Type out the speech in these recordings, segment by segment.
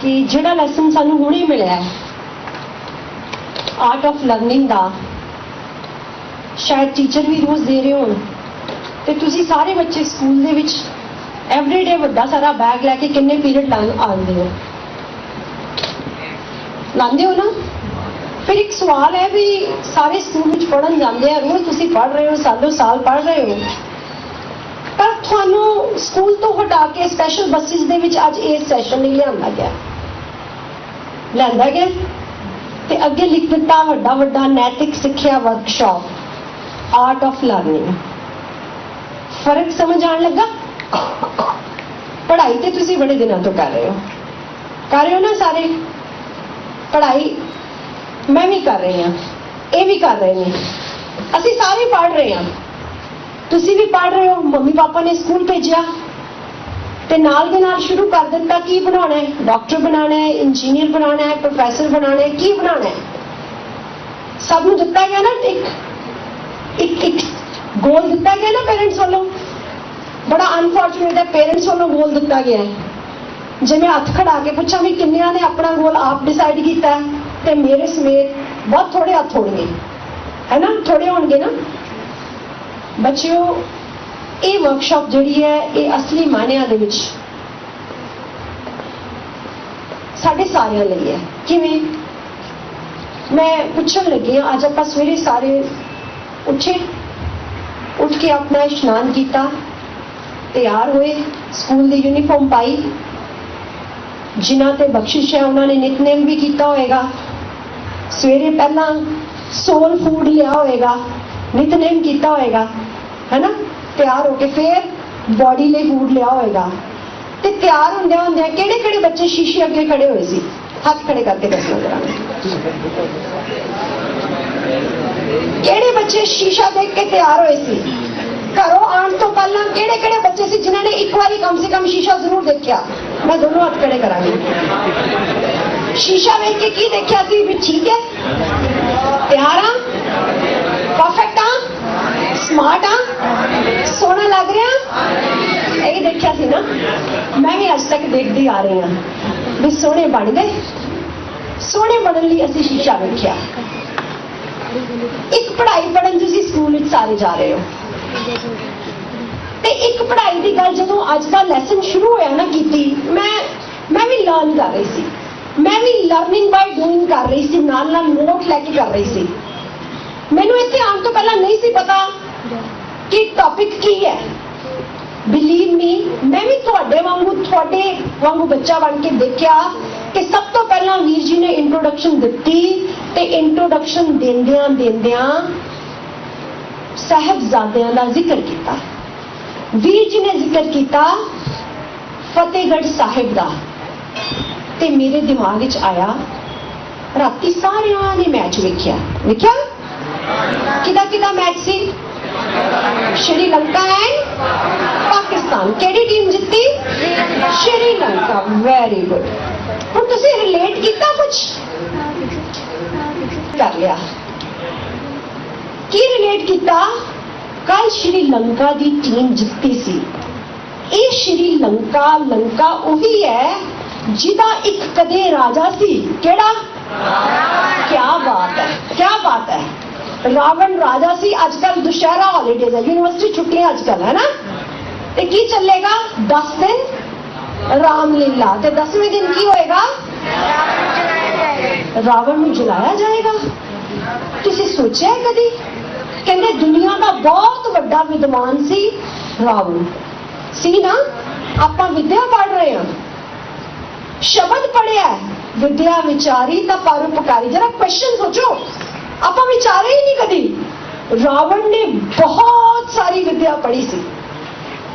कि जिहड़ा लैसन सानू हुणे मिलिया है आर्ट ऑफ लर्निंग का, शायद टीचर भी रोज़ दे रहे हो, तो तुसी सारे बच्चे स्कूल दे विच एवरीडे वड्डा सारा बैग लैके किन्ने पीरियड आते हो, लाते हो ना। फिर एक सवाल है भी सारे स्कूल में पढ़न जाते हैं, रोज़ तुसी पढ़ रहे हो, सालों साल पढ़ रहे हो, पर थानू स्कूल तो हटा के स्पैशल बसिस दे विच अज इस सैशन नहीं लिया गया, लिया गया ते अगे लिख दिता वड्डा वड्डा नैतिक सिक्ख्या वर्कशॉप आर्ट ऑफ लर्निंग। फर्क समझ आने लगा? पढ़ाई तो तुसी बड़े दिनों तो कर रहे हो ना सारे, पढ़ाई मैं भी कर रही हाँ, ये भी कर रहे हैं, असी सारे पढ़ रहे हैं, तुसी भी पढ़ रहे हो। मम्मी पापा ने स्कूल भेजा ते नाल दे नाल शुरू कर दिता की बनाना है, डॉक्टर बनाना है, इंजीनियर बनाना है, प्रोफैसर बनाना है, की बनाना है, सबनूं दिता गया ना एक गोल दिता गया ना पेरेंट्स वालों। बड़ा अनफॉर्चुनेट है, पेरेंट्स वालों गोल दिता गया है। जे मैं हथ खड़ा के पूछा भी किन्नियां ने अपना गोल आप डिसाइड किया है, तो मेरे समेत बहुत थोड़े हथ होंगे, है ना, थोड़े होंगे ना। बच्चों, ये वर्कशॉप जिहड़ी है ये असली मायनिਆਂ ਦੇ ਵਿੱਚ साढ़े सारिਆਂ ਲਈ है। किवें मैं पूछण लगी हाँ, अज आप सवेरे सारे उठे, उठ के अपना इशनान किया, तैयार हुए, स्कूल की यूनीफॉर्म पाई, जिन्हां ते बख्शिश है उन्होंने नितनेम भी किया होएगा, सवेरे पहला सोल फूड लिया होएगा, नितनेम किया होएगा, है ना, तैयार होके फिर बॉडी लिए फूड लिया होएगा। ते तैयार होंदे होंदे किहड़े बच्चे शीशे अगे खड़े हुए सी? हाथ खड़े करके दसना जरा, किहड़े बच्चे शीशा देख के तैयार हुए सी? घरों आने तो पहला किहड़े बच्चे सी जिन्होंने एक बारी कम से कम शीशा जरूर देखा? मैं दोनों हाथ खड़े करांगी। शीशा देख के की देखा सी भी ठीक है, तैयार हाँ, परफेक्ट हाँ, स्मार्ट हाँ, सोना लग रहा, यही देखा सी ना। मैं भी अज तक देखती आ रही हाँ भी सोहने बन गए, सोहने बनने लिए असी शीशा वेख्या। एक पढ़ाई पढ़न तुसीं स्कूल विच सारे जा रहे हो, ते एक पढ़ाई की गल जदों अज का लैसन शुरू होया ना कीती, मैं भी लर्न कर रही सी, मैं भी लर्निंग बाय डूइंग कर रही सी, नाल नाल नोट लैके कर रही सी। मैनू इत्थे आने तो पहला नहीं सी पता कि टॉपिक की है। बिलीव मी, मैं भी थोड़े वांगू बच्चा बन के देखा कि सब तो पहला वीर जी ने इंट्रोडक्शन दी, ते इंट्रोडक्शन देंदियां देंदियां साहिबजादियां दा जिक्र किया। वीर जी ने जिक्र किया फतेहगढ़ साहिब दा, ते मेरे दिमाग विच आया, राती सारियां ने मैच वेख्या किदा मैच सी? श्रीलंका एंड पाकिस्तान। केड़ी टीम जीती? श्रीलंका। Very good. हुण तुसीं रिलेट किया, कुछ कर लिया। की रिलेट किया? कल श्रीलंका की टीम जीती सी। ये श्रीलंका लंका उही है जिदा एक कदे राजा सी। केड़ा? क्या बात है, क्या बात है। रावण राजा सी। आजकल दुशहरा हॉलीडेज है, यूनिवर्सिटी छुट्टियां आजकल, है ना। ते की चलेगा? 10 दिन रामलीला, ते 10वें दिन की होएगा? रावण नूं जलाया जाएगा। तुसीं सोचिया कदी? कहंदे दुनिया का बहुत बड़ा विद्वान सी रावण सी ना। आपां विद्या पढ़ रहे हैं, शब्द पढ़िया विद्या विचारी ता परोपकारी। जरा क्वेश्चन सोचो, आप विचारे ही नहीं कदी। रावण ने बहुत सारी विद्या पढ़ी सी,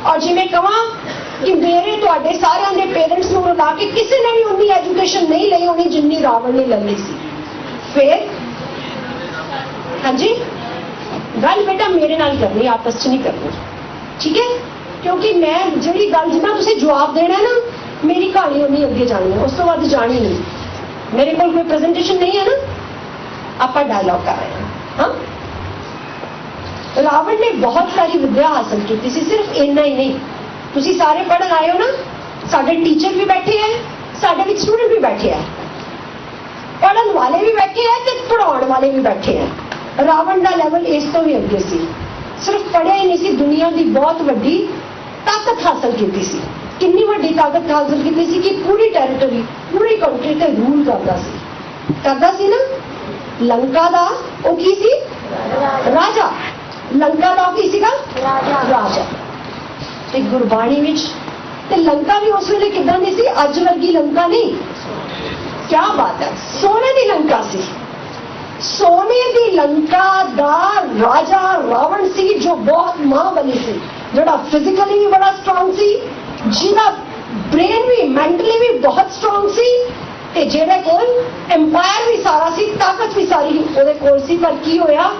और जी मैं कहा कि मेरे तुहाडे सारियां दे पेरेंट्स नूं मिला के किसी ने भी उन्नी एजुकेशन नहीं ली होनी जिन्नी रावण ने ली सी। फिर हाँ जी, गल बेटा मेरे नाल करनी, आपस च नहीं करनी, ठीक है? क्योंकि मैं जी गल जिन्ना तुसीं जवाब देना है ना, मेरी कहानी उन्नी अगे जानी है, उस तो बाद जानी नहीं। मेरे को कोई प्रेजेंटेशन नहीं है ना, आप डायलॉग कर रहे हैं। हाँ, रावण ने बहुत सारी विद्या हासिल की थी, सिर्फ इन्ना ही नहीं। तुसी सारे पढ़न आए हो ना, साडे टीचर भी बैठे हैं, साडे विच स्टूडेंट भी पढ़ाने वाले भी बैठे हैं। रावण का लैवल इस तो भी अगे सी, सिर्फ पढ़िया ही नहीं सी, दुनिया की बहुत वड्डी ताकत हासिल की सी। कितनी वड्डी ताकत हासिल की सी कि पूरी टैरिटरी, पूरी कंट्री ते रूल करता सी ना। लंका दा वो की सी? राजा। लंका दा की सीगा? राजा। ते गुरबाणी विच ते लंका भी उस वेले किदां दी सी? अज वर्गी लंका नहीं। क्या बात है, सोने की लंका सी। सोने की लंका दा राजा रावण सी, जो बहुत महाबली सी, जोड़ा फिजिकली भी बड़ा स्ट्रांग सी, जिहदा ब्रेन भी मेंटली भी बहुत स्ट्रांग सी, ते जेड़े कोल एम्पायर भी सारा सी, ताकत भी सारी ओदे कोल सी। पर की होया?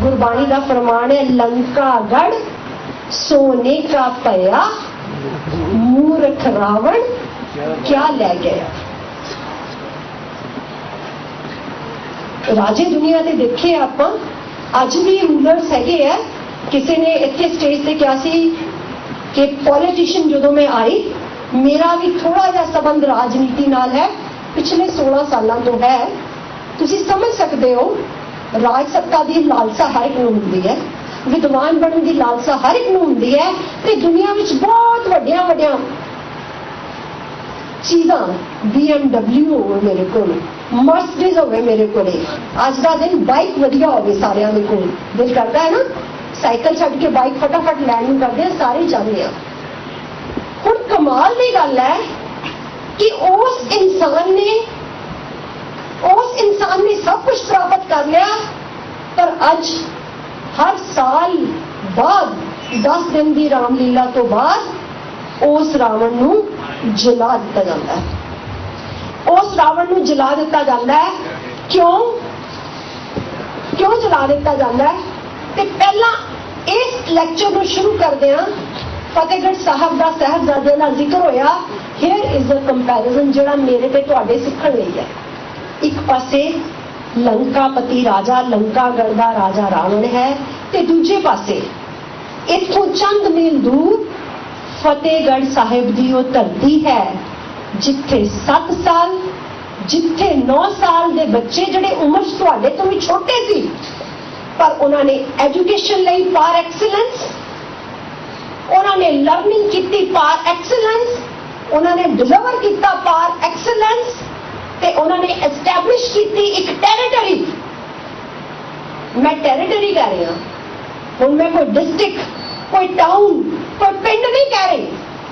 गुरबाणी का फरमान है, लंका गढ़ सोने का पया, मूर्ख रावण क्या ले गया। राजे दुनिया के देखे आप, अज भी रूलर्स है। किसी ने इतने स्टेज से क्या सी कि पॉलिटिशियन जो मैं आई, मेरा भी थोड़ा जा संबंध राजनीति नाल है, पिछले 16 सालों तो है। तुसी समझ सकते हो, राज सत्ता की लालसा हर एक नूं हुंदी है, विद्वान बनने की लालसा हर एक नूं हुंदी है, ते दुनिया विच बहुत वड्डियां वड्डियां चीज़ां, BMW हो मेरे को, मर्सिडीज हो मेरे को, अज का दिन बाइक वधिया हो सारियां दे कोल, दिल करता है ना साइकिल छड्ड के बाइक फटाफट लैंड करते हैं, सारे चाहते हैं। हुण कमाल की गल है कि उस इंसान ने सब कुछ प्राप्त कर लिया, पर अज हर साल बाद 10 दिन की रामलीला तो बाद उस रावण नूं जला दिता जाता है। उस रावण नूं जला दिता जाता है। क्यों जला दिता जाता है? ते पहला इस लैक्चर नूं शुरू करदे हां, फतेहगढ़ साहब दा साहिबजादे दा जिक्र होया। हियर इज अ कंपैरिजन जिहड़ा मेरे ते तुहाडे सिੱਖਣ ਲਈ है। एक पासे लंकापति राजा, लंकागढ़ दा राजा रावण है, ते दूजे पासे इत्थों चंद मील दूर फतेहगढ़ साहिब दी वो धरती है, जिथे 7 साल, जिथे 9 साल दे बच्चे जिहड़े उम्र च तुहाडे तो भी छोटे सी, पर उन्होंने एजुकेशन लई पार एक्सीलेंस, उन्होंने लर्निंग की पार एक्सीलेंस, उन्होंने डिलीवर किया पार एक्सीलेंस, ते उन्होंने एस्टैब्लिश की एक टेरिटरी। मैं टेरिटरी कह रही हूं, हुण मैं कोई डिस्ट्रिक्ट, कोई टाउन, कोई पिंड नहीं कह रही।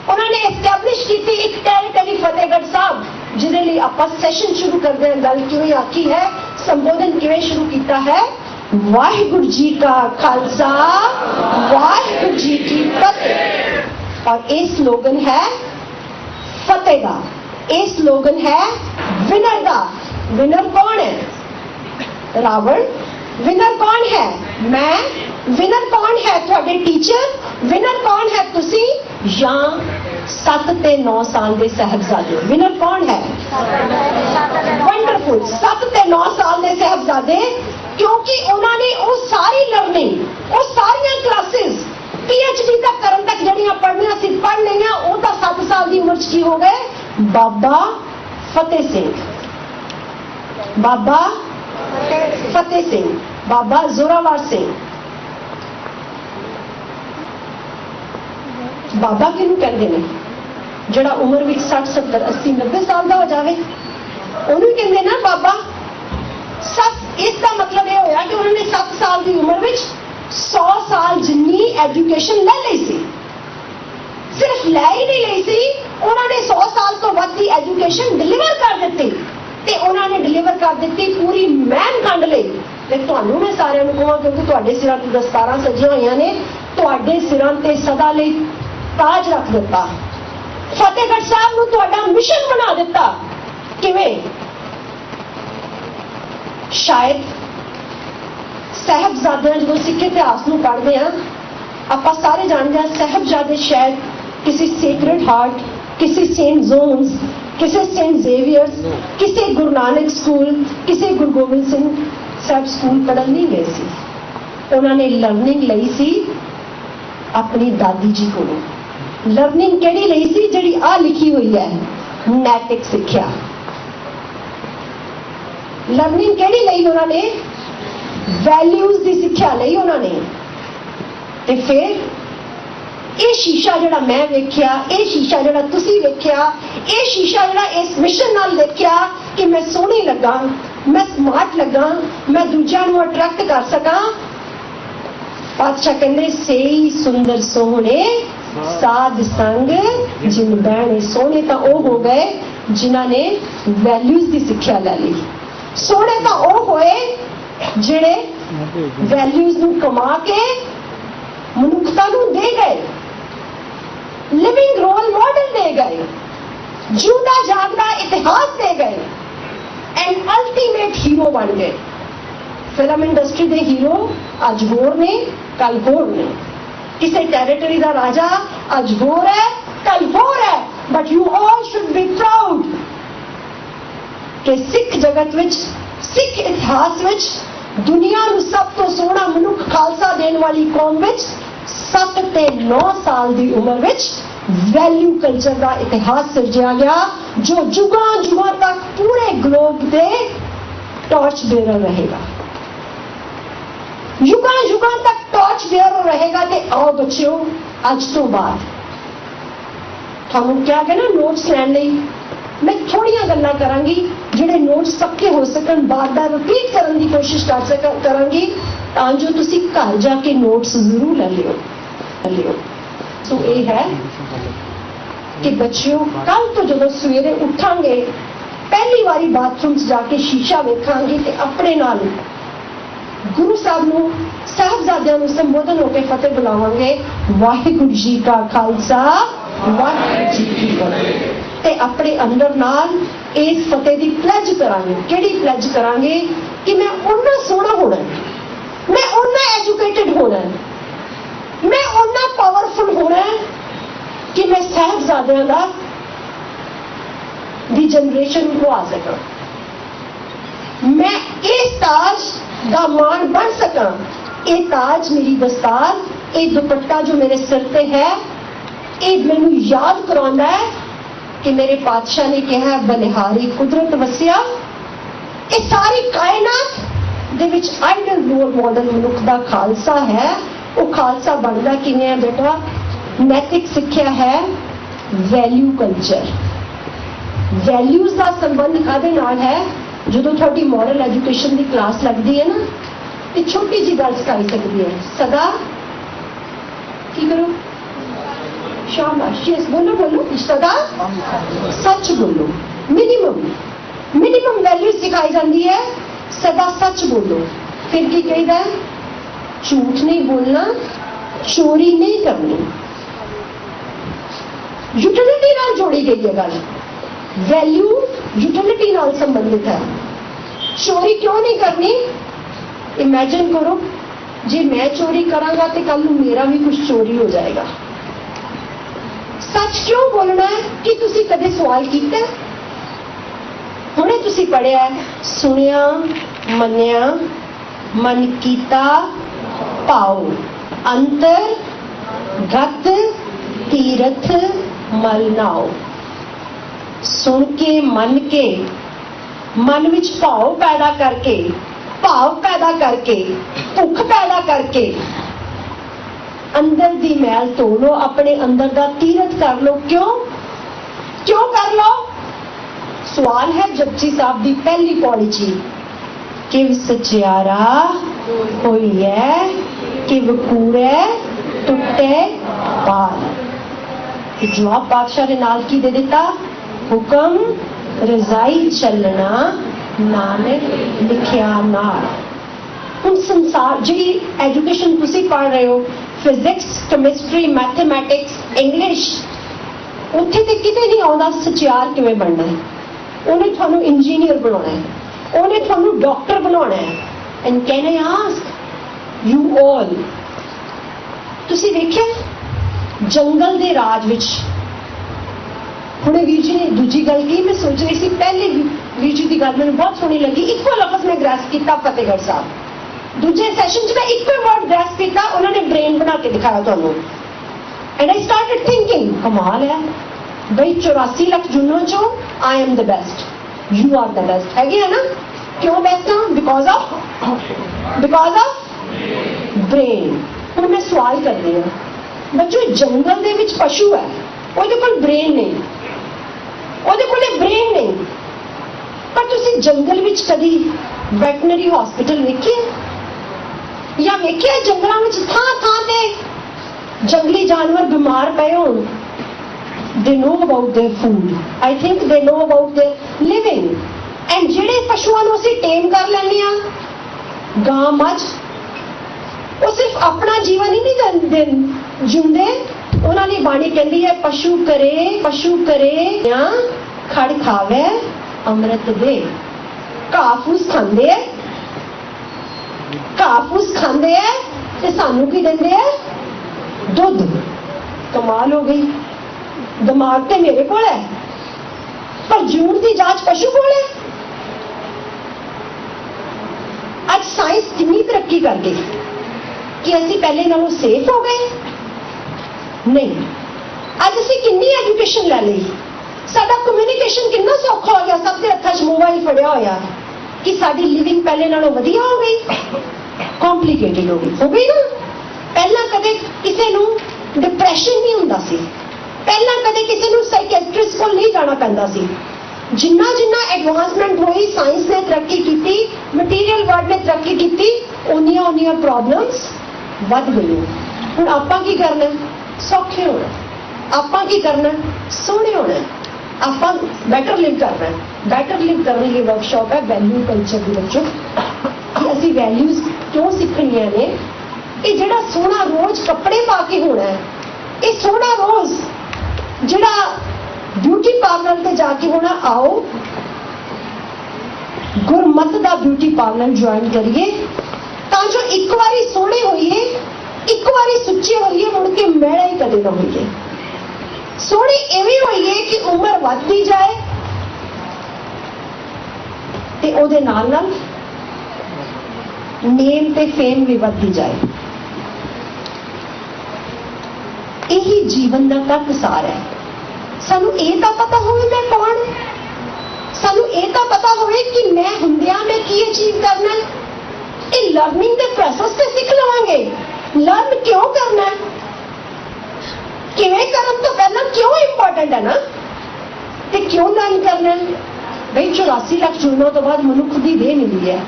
उन्होंने एस्टैब्लिश की एक टेरिटरी फतेहगढ़ साहब, जिहदे लई आपां सैशन शुरू करते हैं। गल किवें आखी है, संबोधन किवें शुरू किया है? वाहिगुरु जी का खालसा, वाहिगुरु जी की फतेह। और ये स्लोगन है फतेह का, ये स्लोगन है विनर का। विनर कौन है? रावण। विनर कौन है? मैं। विनर कौन है? थोड़े टीचर। विनर कौन है? तुसी या 7 ते 9 साल के साहबजादे। विनर कौन है? वंडरफुल, 7 ते 9 साल के साहबजादे, क्योंकि उन्होंने वो सारी लर्निंग, वो सारिया क्लासेस PhD तक करन तक जड़ियां पढ़नियां सी पढ़ लिया। वो तो 7 साल की उम्र की हो गए। बाबा फतेह सिंह, बाबा फतेह सिंह, बाबा जोरावर सिंह। बाबा किनू कहते हैं? जड़ा उम्र में 60, 70, 80, 90 साल का हो जाए, उन्होंने कहते ना बाबा। इसका मतलब यह होया कि उन्होंने 7 साल की उम्र में 100 साल जिन्नी एजुकेशन ले ली सी। सिर्फ ले ही नहीं ली सी, उन्होंने 100 साल तो वध की एजुकेशन डिलीवर कर दी। ते उन्होंने डिलीवर कर दी पूरी मैन कंड लई। ते तुहानू मैं सारिਆਂ ਨੂੰ ਕਹਾਂ, क्योंकि तुहाडे सिरां ते दस्तारां सजियां होईयां ने, तुहाडे सिरां ते सदा लई ताज रख दिता। फतेहगढ़ साहब नूं तुहाडा मिशन बना दिता। किवें? शायद साहबजादे जो सिख इतिहास में पढ़ते हैं, आप सारे जानते हैं साहबजादे शायद किसी सेक्रेड हार्ट, किसी सेंट जोन्स, किसी सेंट जेवियर्स, किसी गुरु नानक स्कूल, किसी गुरु गोबिंद सिंह साहब स्कूल पढ़न नहीं गए सी। उन्होंने लर्निंग लई सी अपनी दादी जी को। लर्निंग केड़ी लई सी? जिहड़ी आ लिखी हुई है, नैतिक सिक्ख्या। ਲਰਨਿੰਗ ਕਿਹੜੀ ਲਈ ਉਹਨਾਂ ਨੇ? ਵੈਲਿਊਜ਼ ਦੀ ਸਿੱਖਿਆ ਲਈ ਉਹਨਾਂ ਨੇ। ਤੇ ਫਿਰ ਇਹ ਸ਼ੀਸ਼ਾ ਜਿਹੜਾ ਮੈਂ ਵੇਖਿਆ, ਇਹ ਸ਼ੀਸ਼ਾ ਜਿਹੜਾ ਤੁਸੀਂ ਵੇਖਿਆ, ਇਹ ਸ਼ੀਸ਼ਾ ਜਿਹੜਾ ਇਸ ਮਿਸ਼ਨ ਨਾਲ ਦੇਖਿਆ ਕਿ ਮੈਂ ਸੋਹਣੀ ਲੱਗਾ, ਮੈਂ ਸਮਾਰਟ ਲੱਗਾ, ਮੈਂ ਦੂਜਿਆਂ ਨੂੰ ਅਟਰੈਕਟ ਕਰ ਸਕਾਂ। ਪਾਤਸ਼ਾਹ ਕਹਿੰਦੇ ਸਹੀ ਸੁੰਦਰ ਸੋਹਣੇ ਸਾਧ ਸੰਗ ਜਿਨ ਬਹਿਣੇ। ਸੋਹਣੇ ਤਾਂ ਉਹ ਹੋ ਗਏ ਜਿਨ੍ਹਾਂ ਨੇ ਵੈਲਿਊਜ਼ ਦੀ ਸਿੱਖਿਆ ਲੈ ਲਈ। ਸੋਹਣੇ ਤਾਂ ਉਹ ਹੋਏ ਜਿਹੜੇ ਵੈਲਿਊਜ਼ ਨੂੰ ਕਮਾ ਕੇ ਮਨੁੱਖਤਾ ਨੂੰ ਦੇ ਗਏ, ਲਿਵਿੰਗ ਰੋਲ ਮਾਡਲ ਦੇ ਗਏ, ਜਿਉਂਦਾ ਜਾਗਦਾ ਇਤਿਹਾਸ ਦੇ ਗਏ, ਐਂਡ ਅਲਟੀਮੇਟ ਹੀਰੋ ਬਣ ਗਏ। ਫਿਲਮ ਇੰਡਸਟਰੀ ਦੇ ਹੀਰੋ ਅੱਜ ਹੋਰ ਨੇ, ਕੱਲ ਹੋਰ ਨੇ। ਕਿਸੇ ਟੈਰੀਟਰੀ ਦਾ ਰਾਜਾ ਅੱਜ ਹੋਰ ਹੈ, ਕੱਲ ਹੋਰ ਹੈ। But you all should be proud ਕਿ ਸਿੱਖ ਜਗਤ ਵਿੱਚ, ਸਿੱਖ ਇਤਿਹਾਸ ਵਿੱਚ ਦੁਨੀਆ ਨੂੰ ਸਭ ਤੋਂ ਸੋਹਣਾ ਮਨੁੱਖ ਖਾਲਸਾ ਦੇਣ ਵਾਲੀ ਕੌਮ ਵਿੱਚ 7 ਤੇ 9 ਸਾਲ ਦੀ ਉਮਰ ਵਿੱਚ ਵੈਲਿਊ ਕਲਚਰ ਦਾ ਇਤਿਹਾਸ ਸਿਰਜਿਆ ਗਿਆ, ਜੋ ਜੁਗਾਂ ਜੁਗਾਂ ਤੱਕ ਪੂਰੇ ਗਲੋਬ ਦੇ ਟਾਰਚ ਬੇਅਰਰ ਰਹੇਗਾ। ਯੁਗਾਂ ਯੁਗਾਂ ਤੱਕ ਟਾਰਚ ਬੇਅਰਰ ਰਹੇਗਾ। ਤੇ ਆਓ ਬੱਚਿਓ, ਅੱਜ ਤੋਂ ਬਾਅਦ ਤੁਹਾਨੂੰ ਕਿਹਾ ਗਿਆ ਨਾ ਨੋਟਸ ਲੈਣ ਲਈ, ਮੈਂ ਥੋੜੀਆਂ ਗੱਲਾਂ ਕਰਾਂਗੀ ਜਿਹੜੇ ਨੋਟਸ ਪੱਕੇ ਹੋ ਸਕਣ, ਬਾਰ-ਬਾਰ ਰਿਪੀਟ ਕਰਨ ਦੀ ਕੋਸ਼ਿਸ਼ ਕਰਾਂਗੀ ਤਾਂ ਜੋ ਤੁਸੀਂ ਘਰ ਜਾ ਕੇ ਨੋਟਸ ਜ਼ਰੂਰ ਲੈ ਲਿਓ। ਸੋ ਇਹ ਹੈ ਕਿ ਬੱਚਿਓ, ਕੱਲ ਤੋਂ ਜਦੋਂ ਸਵੇਰੇ ਉੱਠਾਂਗੇ ਪਹਿਲੀ ਵਾਰੀ ਬਾਥਰੂਮ 'ਚ ਜਾ ਕੇ ਸ਼ੀਸ਼ਾ ਵੇਖਾਂਗੇ ਤੇ ਆਪਣੇ ਨਾਲ ਗੁਰੂ ਸਾਹਿਬ ਨੂੰ, ਸਾਹਿਬਜ਼ਾਦਿਆਂ ਨੂੰ ਸੰਬੋਧਨ ਹੋ ਕੇ ਫਤਿਹ ਬੁਲਾਵਾਂਗੇ। ਵਾਹਿਗੁਰੂ ਜੀ ਕਾ ਖਾਲਸਾ, ਵਾਹਿਗੁਰੂ ਜੀ ਕੀ ਫਤਿਹ। ਤੇ ਆਪਣੇ ਅੰਦਰ ਨਾਲ ਇਸ ਫਤਿਹ ਦੀ ਪਲੈਜ ਕਰਾਂਗੇ। ਕਿਹੜੀ ਪਲੈਜ ਕਰਾਂਗੇ? ਕਿ ਮੈਂ ਓਨਾ ਸੋਹਣਾ ਹੋਣਾ, ਮੈਂ ਓਨਾ ਐਜੂਕੇਟਿਡ ਹੋਣਾ, ਮੈਂ ਓਨਾ ਪਾਵਰਫੁਲ ਹੋਣਾ ਕਿ ਮੈਂ ਸਾਹਿਬਜ਼ਾਦਿਆਂ ਦਾ ਦੀ ਜਨਰੇਸ਼ਨ ਨੂੰ ਖਵਾ ਸਕਾਂ। ਮੈਂ ਇਸ ਤਾਜ ਦਾ ਮਾਣ ਬਣ ਸਕਾਂ। ਇਹ ਤਾਜ, ਮੇਰੀ ਦਸਤਾਰ, ਇਹ ਦੁਪੱਟਾ ਜੋ ਮੇਰੇ ਸਿਰ ਤੇ ਹੈ, ਇਹ ਮੈਨੂੰ ਯਾਦ ਕਰਾਉਂਦਾ ਹੈ ਕਿ ਮੇਰੇ ਪਾਤਸ਼ਾਹ ਨੇ ਕਿਹਾ ਬਲਿਹਾਰੀ ਕੁਦਰਤ ਵਸਿਆ। ਇਹ ਸਾਰੀ ਕਾਇਨਾਤ ਦੇ ਵਿੱਚ ਆਈਡਲ ਰੋਲ ਮਾਡਲ ਮਨੁੱਖ ਦਾ ਖਾਲਸਾ ਹੈ। ਉਹ ਖਾਲਸਾ ਬਣਦਾ ਕਿਵੇਂ ਹੈ ਬੇਟਾ? ਨੈਤਿਕ ਸਿੱਖਿਆ ਹੈ, ਵੈਲਿਊ ਕਲਚਰ। ਵੈਲਿਊਜ਼ ਦਾ ਸੰਬੰਧ ਕਾਹਦੇ ਨਾਲ ਹੈ? ਜਦੋਂ ਤੁਹਾਡੀ ਮੋਰਲ ਐਜੂਕੇਸ਼ਨ ਦੀ ਕਲਾਸ ਲੱਗਦੀ ਹੈ ਨਾ, ਤੇ ਛੋਟੀ ਜਿਹੀ ਗੱਲ ਸਿਖਾਈ ਸਕਦੀ ਹੈ। ਸਦਾ ਕੀ ਕਰੋ? शाबाश, बोलो बोलो, सदा सच बोलो। मिनिमम वैल्यू सिखाई जाती है, सदा सच बोलो। फिर की कहता है? झूठ नहीं बोलना, चोरी नहीं करनी। यूटिलिटी नाल जोड़ी गई है गल। वैल्यू यूटिलिटी नाल संबंधित है। चोरी क्यों नहीं करनी? इमेजिन करो, जे मैं चोरी करांगा तो कल मेरा भी कुछ चोरी हो जाएगा। सच क्यों बोलना है? कि तुसी कदे सवाल कीता? हुणे तुसी पढ़िया, सुनिया, मन्निया, मन कीता पाओ, अंतर गत तीरथ मल नाओ। सुन के, मन विच भाव पैदा करके, भुख पैदा करके अंदर दी मैल धो लो, अपने अंदर दा तीरथ कर लो। क्यों कर लो? सवाल है जपजी साहब दी पहली पौड़ी ची, किव सचियारा होई है, किव कूड़े टुटे पाल। जवाब पातशाह ने नाल की दे दिता? हुक्म रजाई चलना नानक लिखिया नाल। हुण संसार जी एजुकेशन तुसी पढ़ रहे हो, फिजिक्स, केमिस्ट्री, मैथमेटिक्स, इंग्लिश, उत्थे ते किते नहीं आउंदा सचियार किवें बनना है। उन्हें थानू इंजीनियर बनाना है, उन्हें थानू डॉक्टर बनाना है। And can I ask you all, तुसी देखिया जंगल दे राज विच, हुणे वीर जी ने दूजी गल की, मैं सोच रही थी पहले वीर जी की गल मैंने बहुत सोहनी लगी। इको लफ्ज मैं ग्रैस्प किया फतेहगढ़ साहब, दूजे सैशन च मैं इको वर्ड ग्रैस्प किया, उन्होंने ब्रेन बना के दिखाया तुहानू। एंड आई स्टार्टेड थिंकिंग, कमाल है भाई, 84 लाख जुनों चो I am the best, you are the best, है ना? क्यों बेस्ट हाँ? Because of brain. ਹੁਣ मैं सवाल करती हाँ, बच्चों जंगल ਦੇ ਵਿੱਚ ਪਸ਼ੂ ਹੈ, ਉਹਦੇ ਕੋਲ ਬ੍ਰੇਨ ਨਹੀਂ, ਉਹਦੇ ਕੋਲੇ ਬ੍ਰੇਨ ਨਹੀਂ, ਪਰ ਤੁਸੀਂ ਜੰਗਲ ਵਿੱਚ ਕਦੀ ਵੈਟਰਨਰੀ ਹਸਪੀਟਲ ਵੇਖਿਆ ਜਾਂ ਵੇਖਿਆ ਜੰਗਲਾਂ ਵਿੱਚ ਥਾਂ ਥਾਂ ਤੇ ਜੰਗਲੀ ਜਾਨਵਰ ਬਿਮਾਰ ਪਏ ਹੋਣ? they know about their food, I think they know about their living, and ਜਿਹੜੇ ਪਸ਼ੂਆਂ ਨੂੰ ਅਸੀਂ ਟੇਮ ਕਰ ਲੈਂਦੇ ਆ, ਗਾਂ ਮੱਝ, ਉਹ ਸਿਰਫ ਆਪਣਾ ਜੀਵਨ ਹੀ ਨਹੀਂ ਜਿਉਂਦੇ, ਉਹਨਾਂ ਦੀ ਬਾਣੀ ਕਹਿੰਦੀ ਹੈ ਪਸ਼ੂ ਕਰੇ ਜਾਂ ਖੜ ਖਾਵੇ ਅੰਮ੍ਰਿਤ ਦੇ। ਘਾਹ ਫੂਸ ਖਾਂਦੇ ਐ ਤੇ ਸਾਨੂੰ ਕੀ ਦਿੰਦੇ ਐ? ਦੁੱਧ। ਕਮਾਲ ਹੋ ਗਈ, ਦਿਮਾਗ ਤੇ ਮੇਰੇ ਕੋਲ ਹੈ ਪਰ ਜੂਨ ਦੀ ਜਾਂਚ ਪਸ਼ੂ ਕੋਲ ਹੈ। ਅੱਜ ਸਾਇੰਸ ਕਿੰਨੀ ਤਰੱਕੀ ਕਰ ਗਈ ਕਿ ਅਸੀਂ ਪਹਿਲੇ ਨਾਲੋਂ ਸੇਫ ਹੋ ਗਏ? ਨਹੀਂ। ਅੱਜ ਅਸੀਂ ਕਿੰਨੀ ਐਜੂਕੇਸ਼ਨ ਲੈ ਲਈ, ਸਾਡਾ ਕਮਿਊਨੀਕੇਸ਼ਨ ਕਿੰਨਾ ਸੌਖਾ ਹੋ ਗਿਆ, ਸਭ ਦੇ ਹੱਥਾਂ 'ਚ ਮੋਬਾਈਲ ਫੜਿਆ ਹੋਇਆ, ਕਿ ਸਾਡੀ ਲਿਵਿੰਗ ਪਹਿਲੇ ਨਾਲੋਂ ਵਧੀਆ ਹੋ ਗਈ? ਕੰਪਲਿਕੇਟਡ ਹੋ ਗਈ ਨਾ। ਪਹਿਲਾਂ ਕਦੇ ਕਿਸੇ ਨੂੰ ਡਿਪਰੈਸ਼ਨ ਨਹੀਂ ਹੁੰਦਾ ਸੀ, ਪਹਿਲਾਂ ਕਦੇ ਕਿਸੇ ਨੂੰ ਸਾਈਕੈਟ੍ਰਿਸਟ ਕੋਲ ਨਹੀਂ ਜਾਣਾ ਪੈਂਦਾ ਸੀ। ਜਿੰਨਾ ਐਡਵਾਂਸਮੈਂਟ ਹੋਈ, ਸਾਇੰਸ ਨੇ ਤਰੱਕੀ ਕੀਤੀ, ਮਟੀਰੀਅਲ ਵਰਲਡ ਨੇ ਤਰੱਕੀ ਕੀਤੀ, ਉਨੀਆਂ ਪ੍ਰੋਬਲਮਸ ਵੱਧ ਗਈਆਂ। ਹੁਣ ਆਪਾਂ ਕੀ ਕਰਨਾ? ਸੌਖੇ ਹੋਣਾ। ਆਪਾਂ ਕੀ ਕਰਨਾ? ਸੋਹਣੇ ਹੋਣਾ। ਆਪਾਂ ਬੈਟਰ ਲਿਵ ਕਰਨਾ। ਬੈਟਰ ਲਿਵ ਕਰਨ ਲਈ ਵਰਕਸ਼ਾਪ ਹੈ ਵੈਲਿਊ ਕਲਚਰ ਦੀ ਬੱਚੋ, ਕਿ ਅਸੀਂ ਵੈਲਿਊਜ਼ ਕਿਉਂ ਸਿੱਖਣੀਆਂ ਨੇ। ਇਹ ਜਿਹੜਾ ਸੋਹਣਾ ਰੋਜ਼ ਕੱਪੜੇ ਪਾ ਕੇ ਹੋਣਾ ਹੈ, ਇਹ ਸੋਹਣਾ ਰੋਜ਼ ਜਿਹੜਾ ਬਿਊਟੀ ਪਾਰਲਰ ਤੇ ਜਾ ਕੇ ਹੋਣਾ, ਆਓ ਗੁਰਮਤ ਦਾ ਬਿਊਟੀ ਪਾਰਲਰ ਜੁਆਇਨ ਕਰੀਏ, ਤਾਂ ਜੋ ਇੱਕ ਵਾਰੀ ਸੋਹਣੇ ਹੋਈਏ, ਇੱਕ ਵਾਰੀ ਸੁੱਚੇ ਹੋਈਏ, ਮੁੜ ਕੇ ਮੈਲਾ ਹੀ ਕਦੇ ਨਾ ਹੋਈਏ। ਸੋਹਣੇ ਐਵੇਂ ਹੋਈਏ ਕਿ ਉਮਰ ਵੱਧਦੀ ਜਾਏ ਤੇ ਉਹਦੇ ਨਾਲ ਨੇਮ ਤੇ ਫੇਮ ਵੀ ਵੱਧਦੀ ਜਾਏ। ਇਹੀ ਜੀਵਨ ਦਾ ਤੱਕ ਸਾਰ ਹੈ। ਸਾਨੂੰ ਇਹ ਤਾਂ ਪਤਾ ਹੋਵੇ ਮੈਂ ਕੌਣ, ਸਾਨੂੰ ਇਹ ਤਾਂ ਪਤਾ ਹੋਵੇ ਕਿ ਮੈਂ ਹੁੰਦਿਆਂ ਮੈਂ ਕੀ ਅਚੀਵ ਕਰਨਾ। ਇਹ ਲਰਨਿੰਗ ਦੇ ਪ੍ਰੋਸੈਸ ਤੇ ਸਿੱਖ ਲਵਾਂਗੇ। ਲਰਨ ਕਿਉਂ ਕਰਨਾ, ਕਿਵੇਂ ਕਰਨ ਤੋਂ ਪਹਿਲਾਂ ਕਿਉਂ ਇੰਪੋਰਟੈਂਟ ਹੈ ਨਾ, ਤੇ ਕਿਉਂ ਲਰਨ ਕਰਨਾ। ਬਈ 84 ਲੱਖ ਜੂਨਾਂ ਤੋਂ ਬਾਅਦ ਮਨੁੱਖ ਦੀ ਦੇਹ ਮਿਲੀ ਹੈ,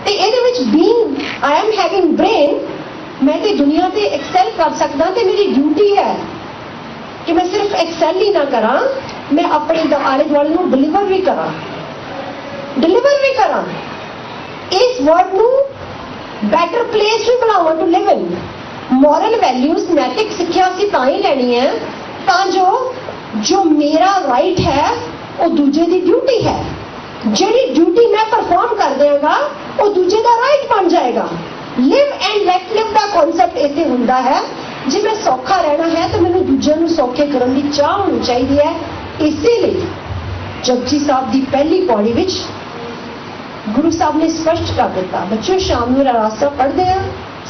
ਤੇ ਇਹਦੇ ਵਿੱਚ being I am having brain, ਮੈਂ ਤੇ ਦੁਨੀਆ ਤੇ ਐਕਸੈਲ ਕਰ ਸਕਦਾ, ਤੇ ਮੇਰੀ ਡਿਊਟੀ ਹੈ ਕਿ ਮੈਂ ਸਿਰਫ ਐਕਸੈਲ ਹੀ ਨਾ ਕਰਾਂ, ਮੈਂ ਆਪਣੇ ਆਲੇ ਦੁਆਲੇ ਨੂੰ ਡਿਲੀਵਰ ਵੀ ਕਰਾਂ। ਇਸ ਵਰਡ ਨੂੰ ਬੈਟਰ ਪਲੇਸ ਵੀ ਬਣਾਵਾਂ to live in. Moral values, ਨੈਤਿਕ ਸਿੱਖਿਆ ਅਸੀਂ ਤਾਂ ਹੀ ਲੈਣੀ ਹੈ ਤਾਂ ਜੋ ਮੇਰਾ ਰਾਈਟ ਹੈ ਉਹ ਦੂਜੇ ਦੀ ਡਿਊਟੀ ਹੈ। ਜਿਹੜੀ ਡਿਊਟੀ ਮੈਂ ਪਰਫਾਰਮ ਕਰ ਦਿਆਂਗਾ ਉਹ ਦੂਜੇ ਦਾ ਰਾਈਟ ਬਣ ਜਾਏਗਾ। ਲਿਵ ਐਂਡ ਲੈਟ ਲਿਵ ਦਾ ਕਨਸੈਪਟ ਇਸੇ ਹੁੰਦਾ ਹੈ। ਜੇ ਮੈਂ ਸੌਖਾ ਰਹਿਣਾ ਹੈ ਤਾਂ ਮੈਨੂੰ ਦੂਜਿਆਂ ਨੂੰ ਸੌਖੇ ਕਰਨ ਦੀ ਚਾਹ ਹੋਣੀ ਚਾਹੀਦੀ ਹੈ। ਇਸੇ ਲਈ ਜਪਜੀ ਸਾਹਿਬ ਦੀ ਪਹਿਲੀ ਪੌੜੀ ਵਿੱਚ ਗੁਰੂ ਸਾਹਿਬ ਨੇ ਸਪਸ਼ਟ ਕਰ ਦਿੱਤਾ, ਬੱਚਿਓ ਸ਼ਾਮ ਨੂੰ ਰਾਸਤਾ ਪੜ੍ਹਦੇ ਆ,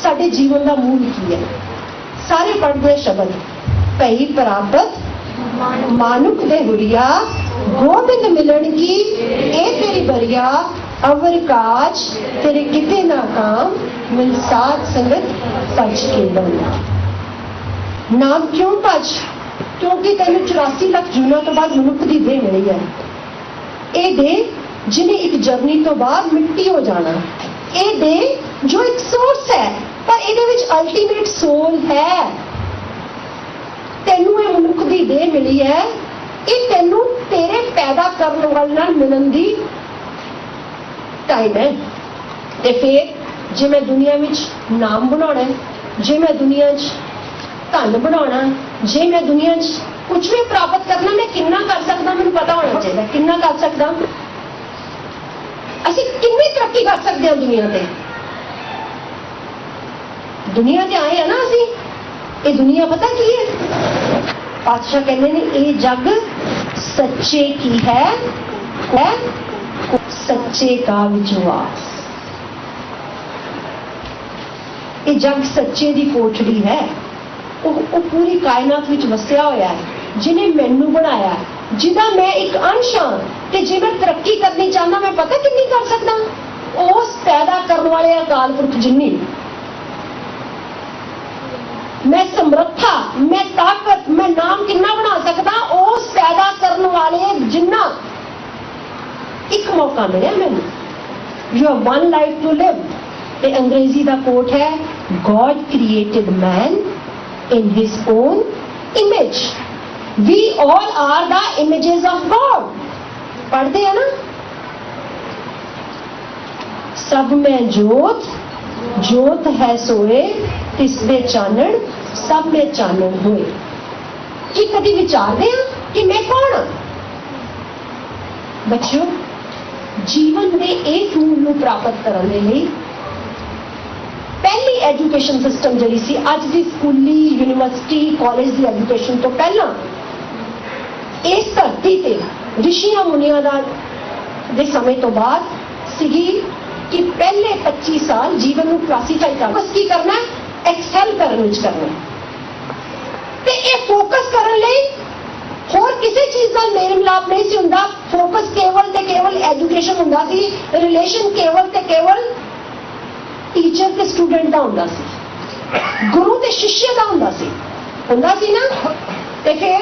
ਸਾਡੇ ਜੀਵਨ ਦਾ ਮੂਲ ਕੀ ਹੈ। ਸਾਰੇ ਪੜ੍ਹਦੇ ਸ਼ਬਦ, ਭਈ ਪ੍ਰਾਪਤ ਮਾਨੁਖ ਦੇ ਹੁਰੀਆ, ਗੋਬਿੰਦ ਮਿਲਣ ਕੀ ਇਹ ਤੇਰੀ ਬਰੀਆ, ਅਵਰ ਕਾਜ ਤੇਰੇ ਕਿਤੇ ਨਾ ਕਾਮ, ਮਿਲ ਸਾਧ ਸੰਗਤ ਭਜ ਕੇ ਬਣਾ। ਨਾਮ ਕਿਉਂ ਭਜ? ਕਿਉਂਕਿ ਤੈਨੂੰ 84 ਲੱਖ ਜੂਨਾਂ ਤੋਂ ਬਾਅਦ ਮਨੁੱਖ ਦੀ ਦੇਹ ਮਿਲੀ ਹੈ। ਇਹ ਦੇਹ ਜਿਹਨੇ ਇੱਕ ਜਰਨੀ ਤੋਂ ਬਾਅਦ ਮਿੱਟੀ ਹੋ ਜਾਣਾ, ਇਹ ਦੇਹ ਜੋ ਇੱਕ ਸੋਰਸ ਹੈ ਪਰ ਇਹਦੇ ਵਿੱਚ ਅਲਟੀਮੇਟ ਸੋਲ ਹੈ। ਤੈਨੂੰ ਇਹ ਮਨੁੱਖ ਦੀ ਦੇਹ ਮਿਲੀ ਹੈ, ਇਹ ਤੈਨੂੰ ਤੇਰੇ ਪੈਦਾ ਕਰਨ ਵਾਲੇ ਨਾਲ ਮਿਲਣ ਦੀ ਟਾਈਮ ਹੈ। ਤੇ ਫਿਰ ਜੇ ਮੈਂ ਦੁਨੀਆ ਵਿੱਚ ਨਾਮ ਬਣਾਉਣਾ, ਜੇ ਮੈਂ ਦੁਨੀਆ 'ਚ ਧਨ ਬਣਾਉਣਾ, ਜੇ ਮੈਂ ਦੁਨੀਆ 'ਚ ਕੁਝ ਵੀ ਪ੍ਰਾਪਤ ਕਰਨਾ, ਮੈਂ ਕਿੰਨਾ ਕਰ ਸਕਦਾ ਮੈਨੂੰ ਪਤਾ ਹੋਣਾ ਚਾਹੀਦਾ। ਕਿੰਨਾ ਕਰ ਸਕਦਾ? ਅਸੀਂ ਕਿੰਨੀ ਤਰੱਕੀ ਕਰ ਸਕਦੇ ਹਾਂ ਦੁਨੀਆ ਤੇ? ਦੁਨੀਆ ਤੇ ਆਏ ਆ ਨਾ ਅਸੀਂ, ਇਹ ਦੁਨੀਆ ਪਤਾ ਕੀ ਹੈ? ਪਾਤਸ਼ਾਹ ਕਹਿੰਦੇ ਨੇ ਇਹ ਜੱਗ ਸੱਚੇ ਕੀ ਹੈ, ਸੱਚੇ ਕਾ ਵਿਸ਼ਵਾਸ। ਇਹ ਜੱਗ ਸੱਚੇ ਦੀ ਕੋਠੜੀ ਹੈ। ਉਹ ਪੂਰੀ ਕਾਇਨਾਤ ਵਿੱਚ ਵਸਿਆ ਹੋਇਆ ਹੈ, ਜਿਹਨੇ ਮੈਨੂੰ ਬਣਾਇਆ, ਜਿਹਦਾ ਮੈਂ ਇੱਕ ਅੰਸ਼ ਹਾਂ। ਤੇ ਜੇ ਮੈਂ ਤਰੱਕੀ ਕਰਨੀ ਚਾਹ चाहना मैं पता किन्नी कर सकदा, उस पैदा करने वाले अकाल पुरख जिन्नी। मैं समर्था, मैं ताकत, मैं नाम किन्ना बना सकदा, उस पैदा करने वाले जिन्ना। एक मौका मिले मैंने, you have one life to live. ते अंग्रेजी का कोट है, God created man in his own image, we all are the images of God. पढ़ते हैं ना, सब में जोत, जोत है सोए, तिसदे चानण सब में चानण होए। कि कभी विचारते हैं कि मैं कौन हाँ? बच्चों, जीवन में एक मूल ਨੂੰ ਪ੍ਰਾਪਤ ਕਰਨ ਦੇ ਲਈ पहली एजुकेशन सिस्टम जी सी, अज की स्कूली यूनिवर्सिटी कॉलेज की एजुकेशन तो पहला इस धरती से ऋषिया मुनिया के समय तो बाद सी कि पहले 25 साल जीवन को क्लासीफाई कर, बस की करना, एक्सैल करना। ते ये फोकस करने लिए होर किसी चीज का मेल मिलाप नहीं सी हुंदा। फोकस केवल ते केवल एजुकेशन हुंदा सी, रिलेशन केवल ते केवल टीचर ते स्टूडेंट का हुंदा सी, गुरु ते शिष्य का हुंदा सी ना। ते फिर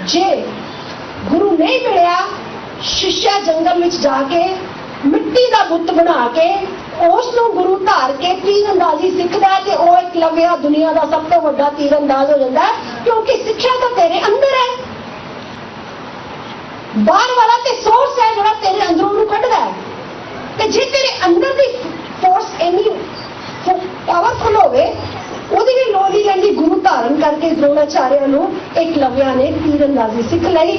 जे गुरु नहीं मिलिया, शिष्य जंगल में जाके मिट्टी का बुत बना के उसनों गुरु धार के तीरंदाजी सीखदा है, ते वो एकलव्य दुनिया का सब तो बड़ा तीरंदाज हो जाता है, क्योंकि सिक्ख्या तो तेरे अंदर है। बाहर वाला ते सोर्स है जो तेरे अंदरों नूं कढदा है। ते जे तेरे अंदर की फोर्स इन्नी पावरफुल होवे, ਉਹਦੀ ਵੀ ਲੋੜ ਹੀ ਰਹਿੰਦੀ। ਗੁਰੂ ਧਾਰਨ ਕਰਕੇ द्रोणाचार्य ਨੂੰ एकलव्य ने तीरंदाजी सीख ਲਈ।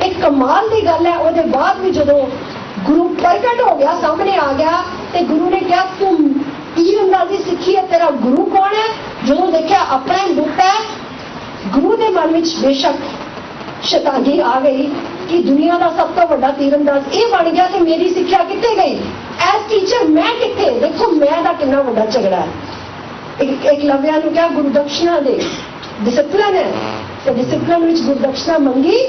एक कमाल की गल है, ਉਹਦੇ ਬਾਅਦ भी ਜਦੋਂ गुरु प्रगट हो गया, सामने आ गया, ते गुरु ने कहा तू तीरंदाजी सीखी है, तेरा गुरु कौन है? जो देखा अपना ही बुत है, गुरु के मन में बेशक शैतानी आ गई कि दुनिया का सब तो बड़ा तीरंदाज ये बन गया, तो मेरी सिक्ख्या कितने गई? एज टीचर मैं कितने? देखो मैं दा कितना बड़ा झगड़ा है। एकलव्य ने क्या गुरुदक्षिणा दे, डिसिप्लिन है, तो डिसिप्लिन में गुरुदक्षिणा मंगी।